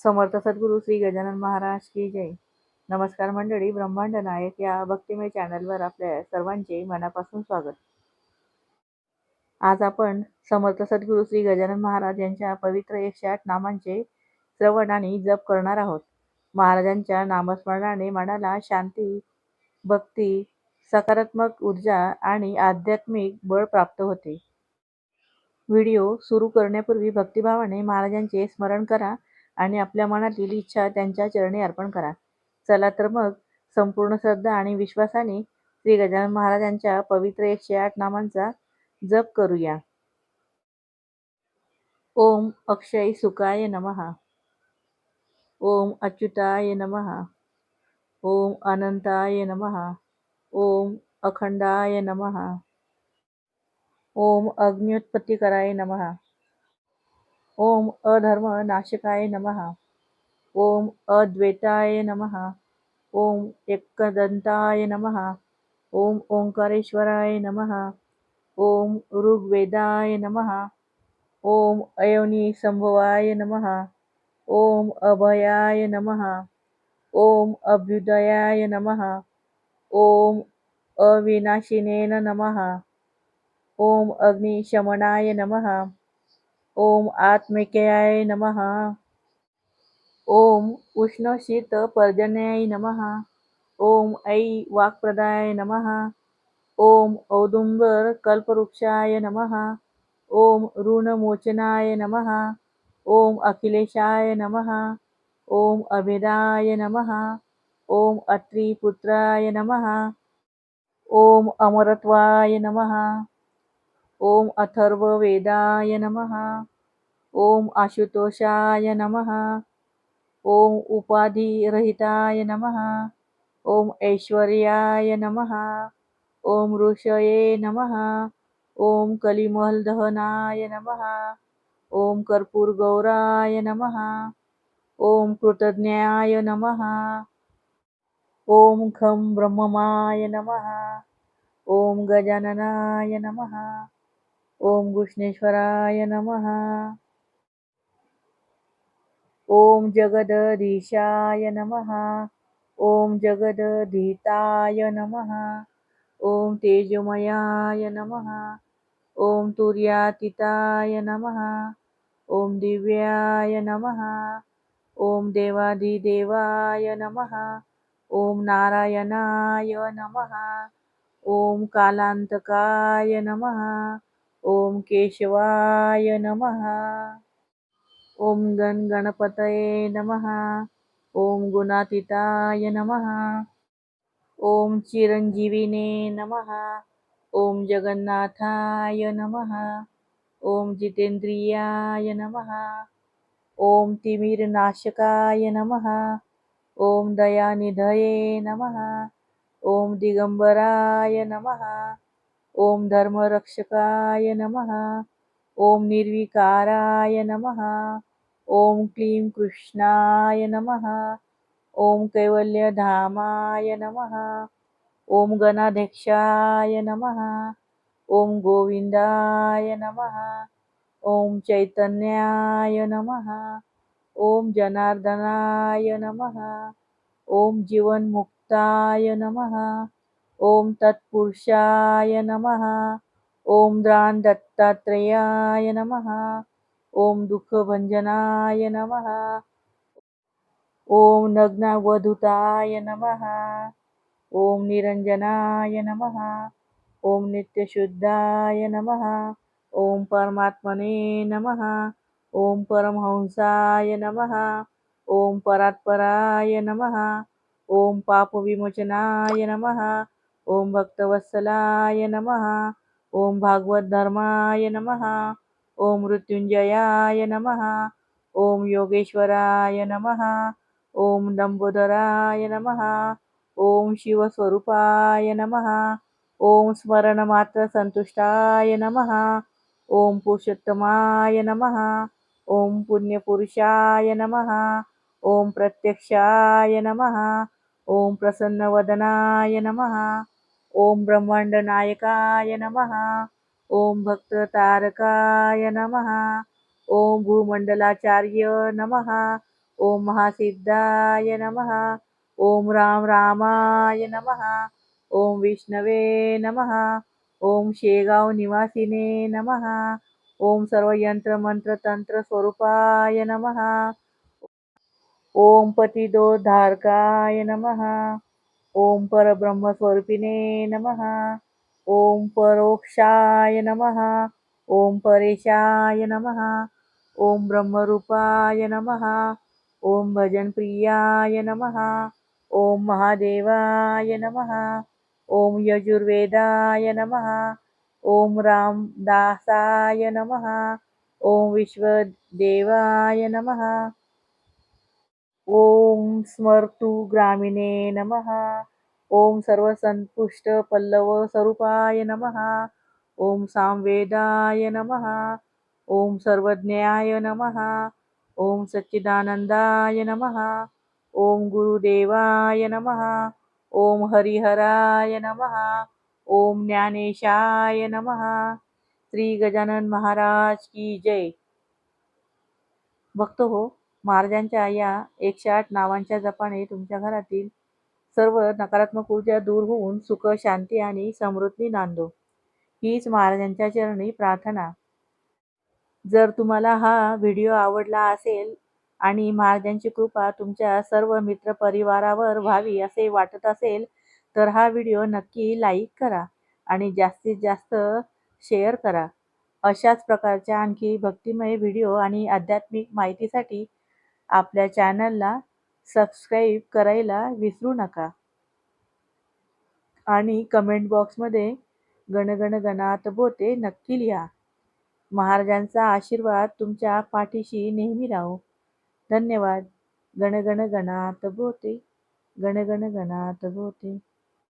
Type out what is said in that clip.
समर्थ सद्गुरू श्री गजानन महाराज की जय. नमस्कार मंडळी, ब्रह्मांड नायक या भक्तिमय चॅनलवर आपल्या सर्वांचे मनापासून स्वागत. आज आपण समर्थ सद्गुरू श्री गजानन महाराज यांच्या पवित्र 108 नामांचे श्रवण आणि जप करणार आहोत. महाराजांच्या नामस्मरणाने मनाला शांती, भक्ती, सकारात्मक ऊर्जा आणि आध्यात्मिक बळ प्राप्त होते. व्हिडिओ सुरू करण्यापूर्वी भक्तिभावाने महाराजांचे स्मरण करा आणि आपल्या मनातील इच्छा त्यांच्या चरणी अर्पण करा. चला तर मग संपूर्ण श्रद्धा आणि विश्वासाने श्री गजानन महाराजांच्या पवित्र 108 नामांचा जप करूया. ओम अक्षय सुखाय नमः. ओम अच्युताय नमः. ओम अनंताय नमः. ओम अखंडाय नमः. ओम अग्न्योत्पत्तिकराय नमः. ओम अधर्म नाशकाय नमः. ओम अद्वैताय नमः. ओम एकदंताय नमः. ओम ओंकारेश्वराय नमः. ओम ऋग्वेदाय नमः. ओम अयोनी संभवाय नमः. ओम अभयाय नमः. ओम अभ्युदयाय नमः. ओम अविनाशिनेन नमः. ओम अग्निशमनाय नमः. ओम आत्मिकाय नमः. ओम उष्ण शीत पर्जन्याय नमः. ओम ऐ वाक्प्रदाय नमः. ओम औदुंबर कल्पवृक्षाय नमः. ओम ऋणमोचनाय नमः. ओम अखिलेशाय नमः. ओम अभेदाय नमः. ओम अत्रिपुत्राय नमः. ओम अमरत्वाय नमः. ओम अथर्ववेदाय नमः. ओम आशुतोषाय नमः. ओम उपाधिरहिताय नमः. ओम ऐश्वर्याय नमः. ओम ऋषये नमः. ओम कलिमलदहनाय नमः. ओम कर्पूरगौराय नमः. ओम कृतज्ञाय नमः. ओम खं ब्रह्ममाय नमः. ओम गजाननाय नमः. ओम घृष्णेश्वराय नमः. ओम जगदधीशाय नमः. ओम जगदधीताय नमः. ओम तेजोमयाय नमः. ओम तुर्यातीताय नमः. ओम दिव्याय नमः. ओम देवाधिदेवाय नमः. ओम नारायणाय नमः. ओम कालांतकाय नमः. ओम केशवाय नमः. ओम गणपतये नमः. ओम गुणातीताय नमः. ओम चिरंजीविने नमः. ओम जगन्नाथाय नमः. ओम जितेंद्रियाय नमः. ओम तिमिरनाशकाय नमः. ओम दयानिधये नमः. ओम दिगंबराय नमः. ओम धर्मरक्षकाय नमः. ओम निर्विकाराय नमः. ओम क्लीं कृष्णाय नमः. ओम कैवल्यधामाय नमः. ओम गणाध्यक्षाय नमः. ओम गोविंदाय नमः. ओम चैतन्याय नमः. ओम जनार्दनाय नमः. ओम जीवन्मुक्ताय नमः. ओम तत्पुरुषाय नमः. ओम द्राण दत्तात्रेयाय नमः. ओम दुःखभंजनाय नमः. ओम नग्नावधूताय नमः. ओम निरंजनाय नमः. ओम नित्यशुद्धाय नमः. ओम परमात्मने नमः. ओम परमहंसाय नमः. ओम परात्पराय नमः. ओम पापविमोचनाय नमः. ओम भक्तवत्सलाय नमः. ओम भागवत धर्माय नमः. ओम मृत्युंजयाय नमः. ओम योगेश्वराय नमः. ओम लंबोदराय नमः. ओम शिवस्वरूपाय नमः. ओम स्मरणमात्र संतुष्टाय नमः. ओम पुरुषोत्तमाय नमः. ओम पुण्यपुरुषाय नमः. ओम प्रत्यक्षाय नमः. ओम प्रसन्नवदनाय नमः. ओम ब्रह्मांड नायकाय नमः. ओम भक्ततारकाय नमः. ओम भूमंडलाचार्य नमः. ओम महासिद्धाय नमः. ओम राम रामाय नमः. ओम विष्णवे नमः. ओम शेगाव निवासिने नमः. ओम सर्व यंत्र मंत्र तंत्र स्वरूपाय नमः. ओम पतिदोद्धारकाय नमः. ओम परब्रह्मस्वरूपिणे नमः. ओम परोक्षाय नमः. ओम परेशाय नमः. ओम ब्रह्मरूपाय नमः. ओम भजनप्रियाय नमः. ओम महादेवाय नमः. ओम यजुर्वेदाय नमः. ओम रामदासाय नमः. ओम विश्वदेवाय नमः. ओम स्मर्तु ग्रामीणे नमः. ओम सर्वसंतुष्ट पल्लव स्वरूपाय नमः. ओम सामवेदाय नमः. ओम सर्वज्ञाय नमः. ओम सच्चिदानंदाय नमः. ओम गुरुदेवाय नमः. ओम हरिहराय नमः. ओम ज्ञानेशाय नमः. श्री गजानन महाराज की जय. भक्त हो, महाराजांच्या या 108 नावांच्या जपाने तुमच्या घरातील सर्व नकारात्मक ऊर्जा दूर होऊन सुख, शांती आणि समृद्धी नांदो. हीच महाराजांच्या चरणी प्रार्थना. जर तुम्हाला हा व्हिडिओ आवडला असेल आणि महाराजांची कृपा तुमच्या सर्व मित्रपरिवारावर व्हावी असे वाटत असेल, तर हा व्हिडिओ नक्की लाईक करा आणि जास्तीत जास्त शेअर करा. अशाच प्रकारच्या आणखी भक्तिमय व्हिडिओ आणि आध्यात्मिक माहितीसाठी आपल्या चॅनलला सबस्क्राईब करायला विसरू नका. आणि कमेंट बॉक्समध्ये गण गण गणात बोते नक्की लिहा. महाराजांचा आशीर्वाद तुमच्या पाठीशी नेहमी राहो. धन्यवाद. गण गण गणात बोते, गण गण गणात बोते.